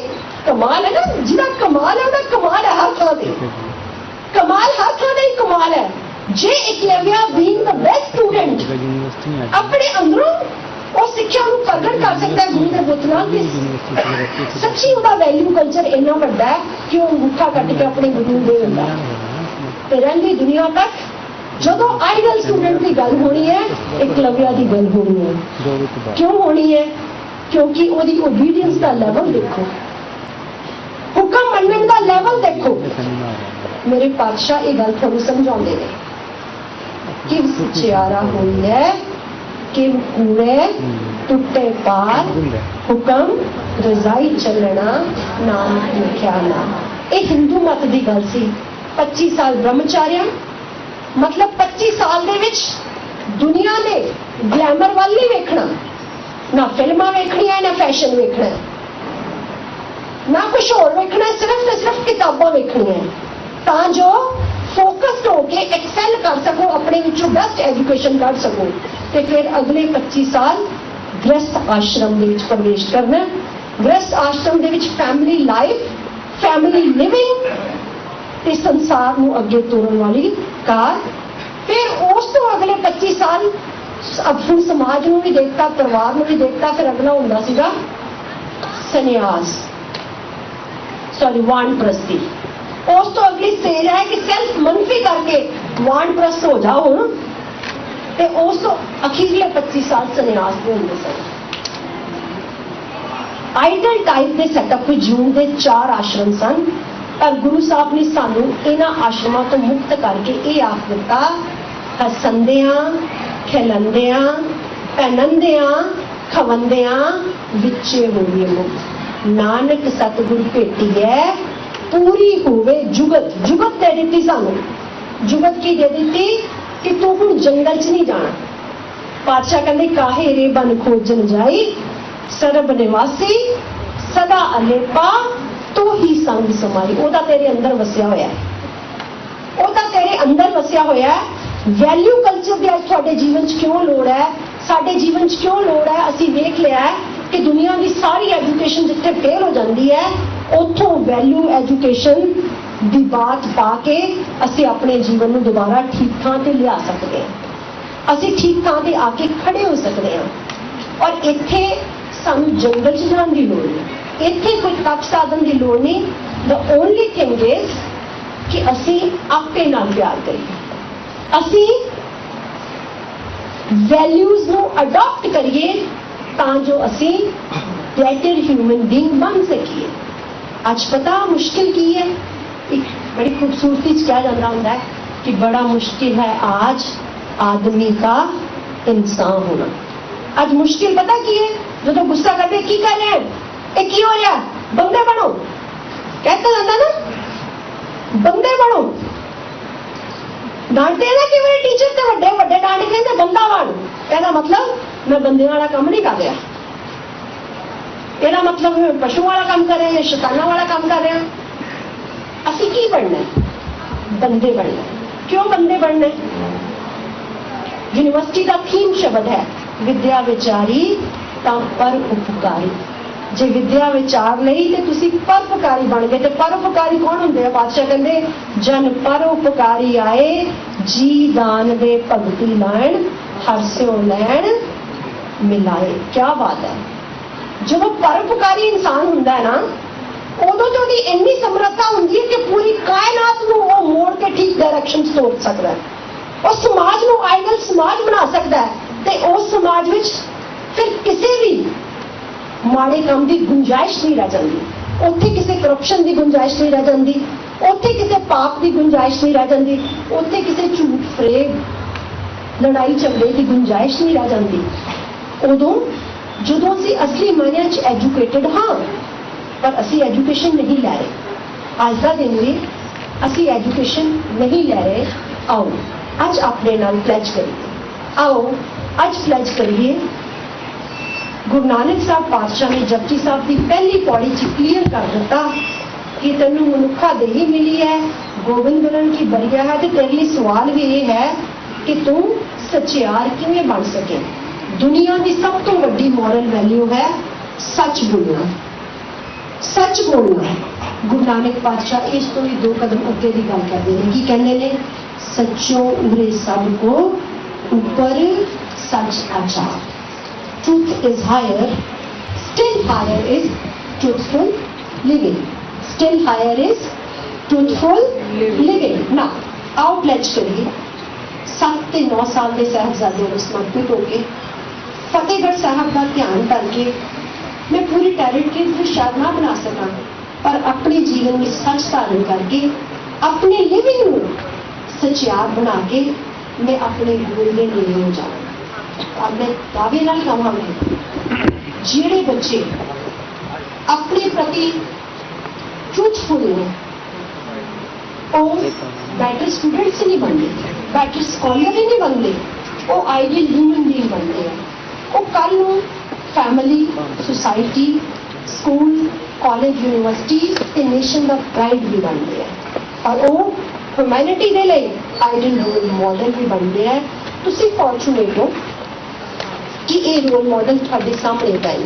कमाल है ना, जिदा कमाल है वह कमाल है हर थां ते, कमाल हर थां ते कमाल है। जे Eklavya being the best student अपने अंदरों वो सिक्ख्या को प्रगट कर सकता है गुरु के बुत नाल। सच्ची उसका वैल्यू कल्चर इन्ना वड्डा है कि वो अंगूठा कट के अपने गुरु दे दिंदा ते रहंदी दुनिया तक। जदों आइडल स्टूडेंट की गल होनी है, एकलव्य की गल होनी है। क्यों होनी है? क्योंकि उसकी ओबीडियंस का लेवल देखो, हुक्म मनने का लेवल देखो। मेरे पातशाह ये गल थोड़ी समझाते हैं कि सचियारा हुई है कि कूड़े टुटे पार हुक्म रजाई चलना नानक लिखिया ना। ये हिंदू मत की गल सी। 25 साल ब्रह्मचार्य मतलब 25 साल दे विच दुनिया ने ग्लैमर वाल नहीं वेखना, ना फिल्मां वेखनियां, ना फैशन वेखना, ना कुछ होर वेखना, सिर्फ ते सिर्फ किताबां वेखनियां, तां जो फोकस्ड होके एक्सेल कर सको, अपने विचों बेस्ट एजुकेशन कर सको। ते फिर अगले 25 साल गृहस्थ आश्रम दे विच प्रवेश करना। गृहस्थ आश्रम दे विच फैमिली लाइफ, फैमिली लिविंग ते संसार नूं अगे तोड़न वाली कार। फिर उस तो अगले 25 साल अपने समाज नूं भी देखता, परिवार नूं भी देखता। फिर अगला हुंदा सीगा संन्यास, सॉरी वानप्रस्ती। उस तो अगली स्टेज है कि सेल्फ मनफी करके वानप्रस्त हो जाओ। ते उस तो अखीरले 25 साल संन्यास दे हुंदे सन। आइडल टाइप के सैटअप में जून के 4 आश्रम सन, पर गुरु साहब ने सानू इन्हां आश्रमां तो मुक्त करके ये आख दिता, हसंदियां खिलंदियां पहनंदियां खवंदियां विचे होइए मुक्त। नानक सतगुरु भेटी है पूरी होवे जुगत। जुगत दे दी सानू, जुगत की दे दी कि तू हुण जंगल च नहीं जाना। पातशाह कहंदे काहे रे बन खोजन जाई, सरब निवासी सदा अलेपा तू ही संग समाई। ओदा तेरे अंदर वसिया होया है, ओदा तेरे अंदर वसिया होया है। वैल्यू कल्चर की अज तुहाडे जीवन च क्यों लोड़ है, साडे जीवन च क्यों लोड़ है? असीं देख लिया है कि दुनिया की सारी एजुकेशन जिथे फेल हो जाती है, उथों वैल्यू एजुकेशन ਦੀ ਬਾਤ ਪਾ ਕੇ ਅਸੀਂ ਆਪਣੇ ਜੀਵਨ ਨੂੰ ਦੁਬਾਰਾ ਠੀਕ ਥਾਂ ਤੇ ਲਿਆ ਸਕਦੇ ਹਾਂ। ਅਸੀਂ ਠੀਕ ਥਾਂ ਤੇ ਆ ਕੇ ਖੜੇ ਹੋ ਸਕਦੇ ਹਾਂ। ਔਰ ਇੱਥੇ ਸਾਨੂੰ ਜੰਗਲ 'ਚ ਜਾਣ ਦੀ ਲੋੜ ਨਹੀਂ, ਇੱਥੇ ਕੋਈ ਤਪ ਸਾਧਨ ਦੀ ਲੋੜ ਨਹੀਂ। ਦ ਓਨਲੀ ਥਿੰਗ ਇਜ਼ ਕਿ ਅਸੀਂ ਆਪੇ ਨਾਲ ਪਿਆਰ ਕਰੀਏ, ਅਸੀਂ ਵੈਲਿਊਜ਼ ਨੂੰ ਅਡਾਪਟ ਕਰੀਏ ਤਾਂ ਜੋ ਅਸੀਂ ਬੈਟਰ ਹਿਊਮਨ ਬੀਇੰਗ ਬਣ ਸਕੀਏ। ਅੱਜ ਪਤਾ ਮੁਸ਼ਕਿਲ ਕੀ ਹੈ? एक बड़ी खूबसूरती से क्या जाना होता है कि बड़ा मुश्किल है आज आदमी का इंसान होना। आज मुश्किल पता की है? जो तो गुस्सा करते की कर रहे हैं, की हो रहा बंदे बनो, कहता जाता ना बंदे बनो। डांटते हैं ना कि मेरे टीचर तो बड़े बड़े डांट के बंदा बन, कहना मतलब मैं बंदे वाला काम नहीं कर रहा, ਇਹਦਾ मतलब मैं पशु वाला काम कर रहे हैं, शैताना वाला काम कर रहे हैं। ਅਸੀਂ ਕੀ ਬਣਨਾ ਹੈ? ਬੰਦੇ ਬਣਨਾ। ਕਿਉਂ ਬੰਦੇ ਬਣਨਾ? ਯੂਨੀਵਰਸਿਟੀ ਦਾ ਥੀਮ ਸ਼ਬਦ ਹੈ ਵਿਦਿਆ ਵਿਚਾਰੀ ਤਾਂ ਪਰ ਉਪਕਾਰੀ। ਜੇ ਵਿਦਿਆ ਵਿਚਾਰ ਲਈ ਤੇ ਤੁਸੀਂ ਪਰਉਪਕਾਰੀ ਬਣ ਗਏ। ਤੇ ਪਰਉਪਕਾਰੀ ਕੌਣ ਹੁੰਦੇ ਆ? ਪਾਤਸ਼ਾਹ ਕਹਿੰਦੇ ਜਨ ਪਰਉਪਕਾਰੀ ਆਏ ਜੀ ਦਾਨ ਦੇ ਭਗਤੀ ਲਾਣ ਹਰਸਿਓ ਲੈਣ ਮਿਲਾਏ। ਕੀ ਬਾਤ ਹੈ। ਜਦੋਂ ਪਰਉਪਕਾਰੀ ਇਨਸਾਨ ਹੁੰਦਾ ਹੈ ਨਾ ਉਦੋਂ ਤੇ ਉਹਦੀ ਇੰਨੀ ਸਮਰੱਥਾ ਹੁੰਦੀ ਹੈ ਕਿ ਪੂਰੀ ਕਾਇਨਾਤ ਨੂੰ ਉਹ ਮੋੜ ਕੇ ਠੀਕ ਡਾਇਰੈਕਸ਼ਨ ਸੋਚ ਸਕਦਾ ਹੈ। ਉਹ ਸਮਾਜ ਨੂੰ ਆਈਡਲ ਸਮਾਜ ਬਣਾ ਸਕਦਾ ਹੈ ਤੇ ਉਸ ਸਮਾਜ ਵਿੱਚ ਫਿਰ ਕਿਸੇ ਵੀ ਮਾੜੇ ਕੰਮ ਦੀ ਗੁੰਜਾਇਸ਼ ਨਹੀਂ ਰਹਿ ਜਾਂਦੀ। ਉੱਥੇ ਕਿਸੇ ਕਰਪਸ਼ਨ ਦੀ ਗੁੰਜਾਇਸ਼ ਨਹੀਂ ਰਹਿ ਜਾਂਦੀ, ਉੱਥੇ ਕਿਸੇ ਪਾਪ ਦੀ ਗੁੰਜਾਇਸ਼ ਨਹੀਂ ਰਹਿ ਜਾਂਦੀ, ਉੱਥੇ ਕਿਸੇ ਝੂਠ ਫਰੇਬ ਲੜਾਈ ਝਗੜੇ ਦੀ ਗੁੰਜਾਇਸ਼ ਨਹੀਂ ਰਹਿ ਜਾਂਦੀ। ਉਦੋਂ ਜਦੋਂ ਅਸੀਂ ਅਸਲੀ ਮਾਇਨਿਆਂ 'ਚ ਐਜੂਕੇਟਡ ਹਾਂ पर असी एजुकेशन नहीं लै रहे। अज का दिन भी असी एजुकेशन नहीं लै रहे। आओ अज अपने नाल प्लेज करिए। आओ अज प्लेज करिए। गुरु नानक साहब पातशाह ने जपजी साहब की पहली पौड़ी च क्लीयर कर दिता कि तेनू मनुखा देही मिली है, गोबिंद गुरन की बरिया है। तो तेरे लिए सवाल भी ये है कि तू सचियार किवें बन सके। दुनिया की सब तो वड्डी मॉरल वैल्यू है सच बोलना, सच बोलना। गुरु नानक पातशाह इस तो भी 2 कदम अगे की गल करते हैं। की कहते हैं? सचो उरे सब को ऊपर सच आचा। Truth is higher, still higher is truthful living, still higher is truthful living. ना आओ प्लेज करिए। 7 ते 9 साल के साहबजादे को समर्पित होकर फतेहगढ़ साहब का ध्यान करके मैं पूरी टेरिटरी को शायद ना बना सका पर अपने जीवन में सच धारण करके अपने लिविंग को सचियार बना के मैं अपने गोल के नेड़े हो जाऊँ। और मैं दावे नाल कहांगी जिहड़े बच्चे अपने प्रति ट्रूथफुल ने वो बैटर स्टूडेंट्स नहीं बनते, बैटर स्कॉलर नहीं बनते, वो आइडियल ह्यूमन बीइंग बनते हैं। वो कल family, society, school, college, university ते नेशन का प्राइड भी बनते हैं और वो ह्यूमैनिटी के लिए आइडियल रोल मॉडल भी बनते हैं। तुसी फॉर्चुनेट हो कि ये रोल मॉडल तुहाडे सामने पए।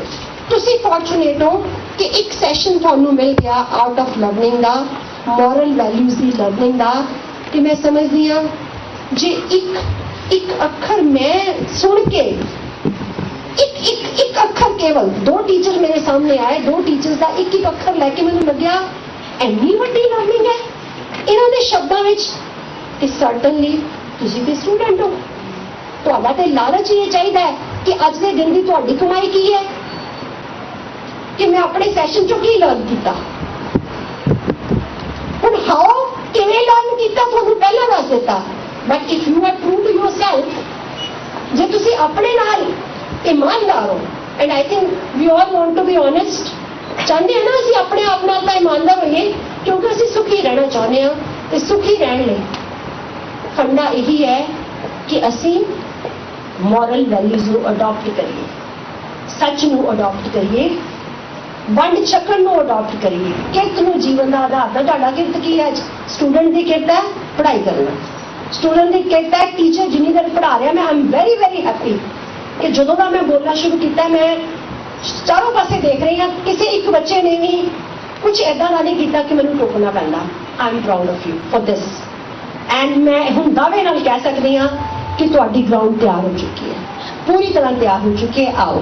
तुसी फॉर्चुनेट हो कि एक सैशन तुहानू मिल गया आउट ऑफ लर्निंग का, मॉरल वैल्यूज़ की लर्निंग का। कि मैं समझदी हाँ जे एक अखर मैं सुन के एक अखर केवल 2 टीचर मेरे सामने आए, 2 टीचर्स का एक अखर लैके मैंने लग्या ਇੰਨੀ ਵੱਡੀ ਲਰਨਿੰग है ਇਹਨਾਂ ਦੇ ਸ਼ਬਦਾਂ ਵਿੱਚ। ਤੇ ਸਰਟਨਲੀ ਤੁਸੀਂ ਵੀ ਸਟੂਡੈਂਟ ਹੋ, ਤੁਹਾਡਾ ਤੇ ਲਾਲਚ ਇਹ ਚਾਹੀਦਾ ਹੈ ਕਿ ਅੱਜ ਦੇ ਦਿਨ ਦੀ ਤੁਹਾਡੀ ਕਮਾਈ ਕੀ ਹੈ, ਕਿ ਮੈਂ ਆਪਣੇ ਸੈਸ਼ਨ ਚੋਂ ਕੀ ਲਰਨ ਕੀਤਾ। ਹੁਣ ਹਾਓ ਕਿਵੇਂ ਲਰਨ ਕੀਤਾ ਤੁਹਾਨੂੰ ਪਹਿਲਾਂ ਦੱਸ ਦਿੱਤਾ। But if you are true to yourself, ਜੇ ਤੁਸੀਂ ਆਪਣੇ ਨਾਲ ईमानदार हो, and I think we all want to be honest. चाहते हैं ना ਅਸੀਂ ਆਪਣੇ ਆਪ ਨਾਲ ਤਾਂ ईमानदार होइए क्योंकि ਅਸੀਂ सुखी रहना चाहते हैं। ਤੇ सुखी रहने ਲਈ फंडा यही है कि ਅਸੀਂ मॉरल वैल्यूज़ ਨੂੰ अडॉप्ट करिए, सच ਨੂੰ अडॉप्ट करिए, ਵੰਡ ਚੱਕਰ ਨੂੰ अडॉप्ट करिए। ਕਿਰਤ ਨੂੰ ਜੀਵਨ ਦਾ ਆਧਾਰ ਹੈ। ਤੁਹਾਡਾ ਕਿਰਤ ਕੀ ਹੈ? ਸਟੂਡੈਂਟ ਦੀ ਕਿਰਤ ਹੈ ਪੜ੍ਹਾਈ ਕਰਨਾ। ਸਟੂਡੈਂਟ ਦੀ ਕਿਰਤ ਹੈ ਟੀਚਰ ਜਿੰਨੀ ਦੇਰ ਪੜ੍ਹਾ ਰਿਹਾ। ਮੈਂ ਆਮ ਵੈਰੀ हैप्पी कि जो मैं बोलना शुरू किया मैं चारों पासे देख रही हाँ किसी एक बच्चे ने भी कुछ ऐदा का नहीं किया कि मैनूं टोकना पैंदा। I am proud of you for this and मैं हुण दावे नाल कह सकदी हां कि तुहाडी ग्राउंड तैयार हो चुकी है, पूरी तरह तैयार हो चुकी है। आओ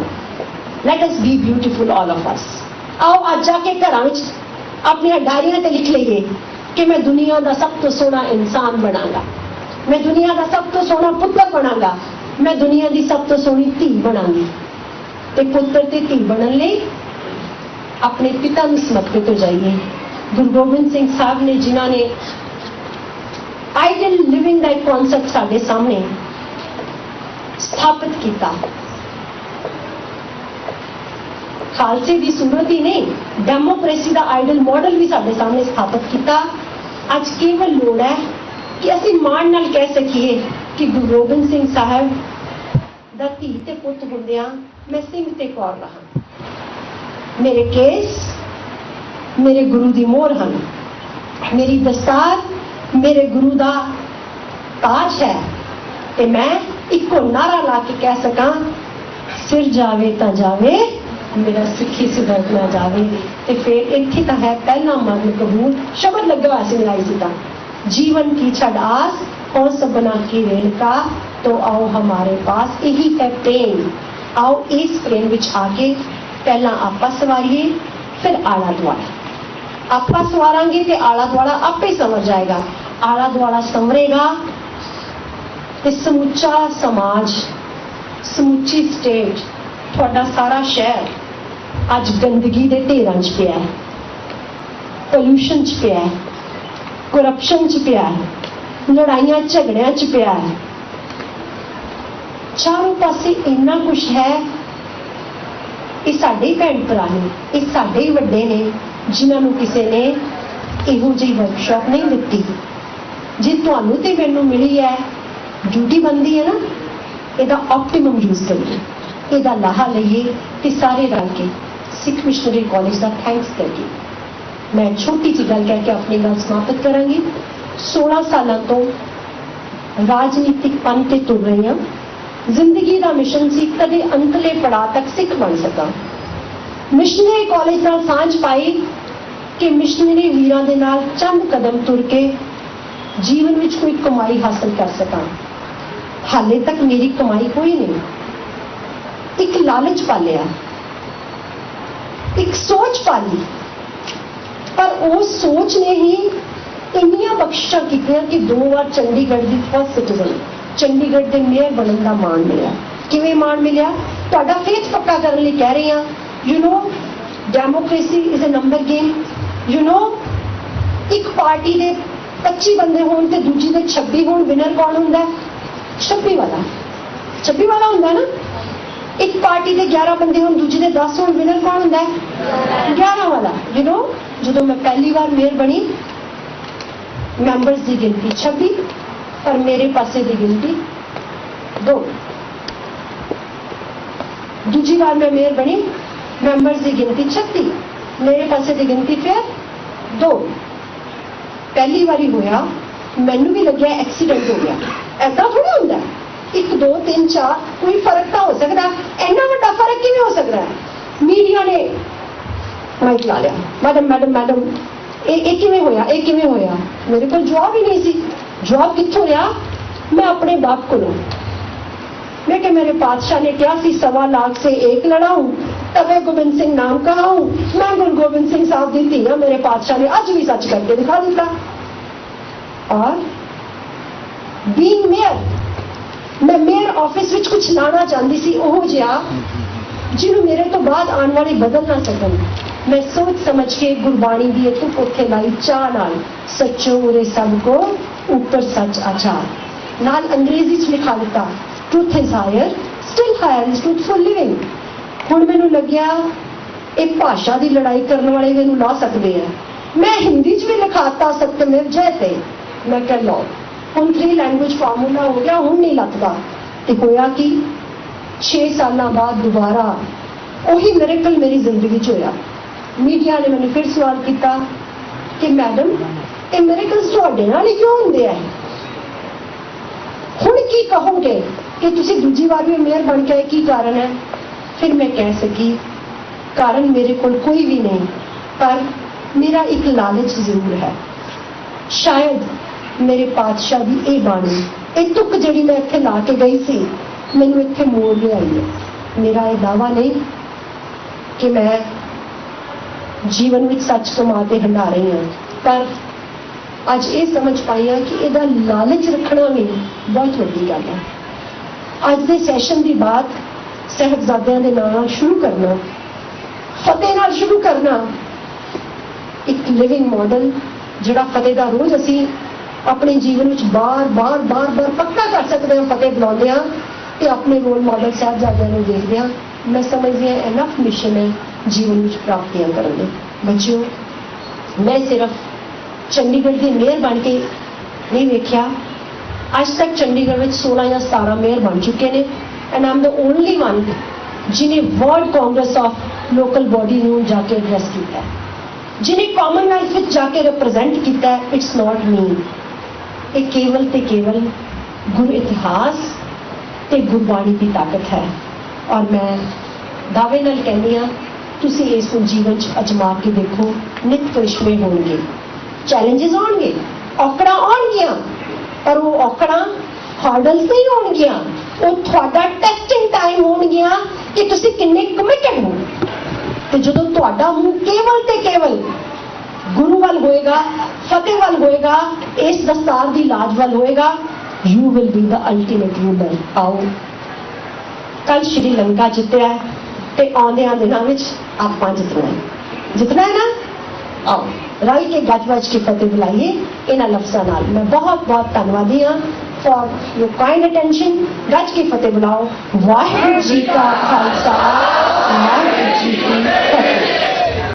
let us B beautiful all of us. आओ अज जाके घरां विच अपनी डायरियां ते लिख लईए कि मैं दुनिया का सब तो सोहना इंसान बनांगा, मैं दुनिया का सब तो सोहना पुत्र बनांगा, मैं दुनिया की सब तो सोहनी धी बनांगी। ते पुत्र ते धी बनन लई अपने पिता नूं समर्पित हो जाइए। गुरु गोबिंद सिंह साहब ने जिन्हां ने आइडियल लिविंग का एक कॉन्सेप्ट साडे सामने स्थापित किया, खालसे की सूरत ही नहीं डेमोक्रेसी का आइडियल मॉडल भी साडे सामने स्थापित किया। अज केवल लोड़ है कि असीं माण नाल कह सकीए कि गुरु गोबिंद सिंह साहब दा धी ते पुੱਤ ਹੁੰਦਿਆਂ मैं सिंह ते कौर रहा। मेरे केस मेरे गुरु दी मोहर हन, मेरी दस्तार मेरे गुरु दा ताज है ते मैं इको नारा ला के कह सकां सिर जावे तां जावे मेरा सिक्खी सिदरत ना जावे। ते फिर इत्थे तां है पहला मरण कबूल शब्द लगा हुआ सी मिलाई सीता जीवन की छड़ आस हो सबना की रेल का तो आओ हमारे पास यही है प्रेम। आओ इस प्रेम विच आके पहला आपा सवारिए फिर आला दुआला। आपा सवारांगे ते आला दुआला आपे संवर जाएगा। आला दुआला संवरेगा ते समूचा समाज समूची स्टेट तुहाडा सारा शहर अज गंदगी दे ढेरां च पिया है, पोल्यूशन च पिया है, करप्शन च पिया है, लड़ाइयां झगड़ियां च पिया है, चारों पासे इन्ना कुछ है। ये साडे ही भैन भरा ने, ये साडे ही वड्डे ने जिन्हां नूं किसी ने इहो जी वर्कशॉप नहीं दिती। जे तुहानूं ते मैनूं मिली है ड्यूटी बनती है ना इहदा ऑप्टिमम यूज करिए, इहदा लाहा लईए ते सारे रल के सिख मिशनरी कॉलेज का थैंक्स करिए। मैं छोटी जी गल कह के अपनी गल समाप्त करांगी। 16 सालों तो राजनीतिक पंथ ते तुर रही हां। जिंदगी का मिशन सी कदे अंतले पड़ाव तक सिख बन सका। मिशनरी कॉलेज नाल सांझ पाई कि मिशनरी वीरां दे नाल चंद कदम तुर के जीवन विच कोई कमाई हासिल कर सका। हाले तक मेरी कमाई कोई नहीं, एक लालच पालिया, एक सोच पाली, पर उस सोच ने ही इन्नियां बख्शिशां कीतियां कि 2 बार चंडीगढ़ की फर्स्ट सिटीजन चंडीगढ़ के मेयर बनने का मान मिला। किवें मान मिला? तुहाडा फेथ पक्का करने लई कह रही हां। You know democracy is a number game. You know एक पार्टी दे 25 बंदे होण ते दूजी दे 26 होण, विनर कौन हुंदा है? 26 वाला हुंदा है ना। एक पार्टी दे 11 बंदे होण दूजी दे 10 होण, विनर कौन हुंदा है? 11 वाला। यू नो जदों मैं पहली बार मेयर बनी मैंबर्स की गिनती 26 पर मेरे पासे की गिनती 2। दूजी बार मैं मेयर बनी मैंबर्स की गिनती 36, मेरे पासे की गिनती फिर 2। पहली बारी होया मैनू भी लग्या एक्सीडेंट हो गया। ऐसा थोड़ा होंदा 1 2 3 4 कोई फर्क तो हो सकता, इन्ना बड़ा फर्क किवें हो सकता है? मीडिया ने माइक ला लिया, मैडम मैडम मैडम ये किवें होया, ये किवें होया? मेरे को जवाब ही नहीं सी। जवाब कित्थों लिया? मैं अपने बाप को लूं। मैं कि मेरे पातशाह ने क्या सी 1.25 लाख से 1 लड़ाऊं तबे गोबिंद सिंह नाम कहाऊं। मैं गुरु गोबिंद सिंह साहब दी धी हां, मेरे पातशाह ने अज भी सच करके दिखा दिता। और बीइंग मेयर मैं मेयर ऑफिस विच कुछ लाना चाहती सी ओहो जिहा जिन्हों मेरे तो बाद आने वाले बदल ना सकन। मैं सोच समझ के गुरबाणी दी तुक उत्थे लाई चाह नाल सच्चो उरे सब को ऊपर सच आचार नाल अंग्रेजी च लिखा दिता truth is higher still higher is truthful living. हुण मैनूं लग्या एक भाषा की लड़ाई करने वाले मैनूं ला सकते हैं। मैं हिंदी च भी लिखाता सत्यमेव जयते। मैं कह लो हुण 3 लैंग्वेज फार्मूला हो गया, हुण नहीं लगता। तो होया कि 6 साल बाद दोबारा वही मिरेकल मेरी जिंदगी च होया। मीडिया ने मैंने फिर सवाल किया कि मैडम ये मिरेकल्स तुहाडे नाल ही क्यों हुंदे है? हुण की कहोगे कि तुसीं दूजी बार भी मेयर बन के आए, की कारण है? फिर मैं कह सकी कारण मेरे कोल कोई भी नहीं, पर मेरा एक लालच जरूर है, शायद मेरे पातशाह की ये बाणी, ये तुक जी मैं इत्थे ला के गई सी, मैनू इत्थे मोड़ लियाई है। मेरा यह दावा नहीं कि मैं जीवन में सच कमा के हंडा रही हाँ, पर अज ये समझ पाई हाँ कि इसका लालच रखना भी बहुत वड्डी गल है। अज के सैशन की बात साहिबजादियां दे नाल शुरू करना, फतेह नाल शुरू करना, एक लिविंग मॉडल जिहड़ा फतेह दा रोज असी अपने जीवन में बार बार बार बार पक्का कर सकते हैं। फतेह बुलाते हैं तो अपने रोल मॉडल साहिबजादियां नूं देखते हैं। मैं समझदी हाँ इनफ मिशन है जीवन में प्राप्तियां करने। बच्चों, मैं सिर्फ चंडीगढ़ की मेयर बन के नहीं वेख्या, अज तक चंडीगढ़ में 16 या 17 मेयर बन चुके हैं and I am the only one जिन्हें World Congress of Local Body में जाके एड्रैस किया, जिन्हें कॉमनवेल्थ में जाके रिप्रजेंट किया। इट्स नॉट मी, ये केवल ते केवल गुरु इतिहास ते गुरबाणी की ताकत है। और मैं दावे नाल कहनी हाँ, तुसी इस जीवन च अजमा के देखो, नित करिश्मे होंगे, चैलेंजेस आउणगे, औकड़ां आउणगियां, पर वो औकड़ां हर्डल्स नहीं होणगियां, वो तुहाडा टेस्टिंग टाइम होणगियां कि तुसी किन्ने कमिटेड हो। ते जदों तुहाडा मूंह केवल ते केवल गुरु वाल होएगा, फतेह वाल होएगा, इस दस्तार की लाज वाल होएगा, you will be the ultimate ruler. आओ, कल श्रीलंका जितया है ते आउंदे दिनों में आपां जितना है, जितना है ना। आओ रल के गज वज के फतेह बुलाइए इन्हां लफ्ज़ां नाल। मैं बहुत बहुत धन्नवादी हाँ फॉर योर काइंड अटेंशन। गज के फतेह बुलाओ। वाहिगुरू जी का खालसा।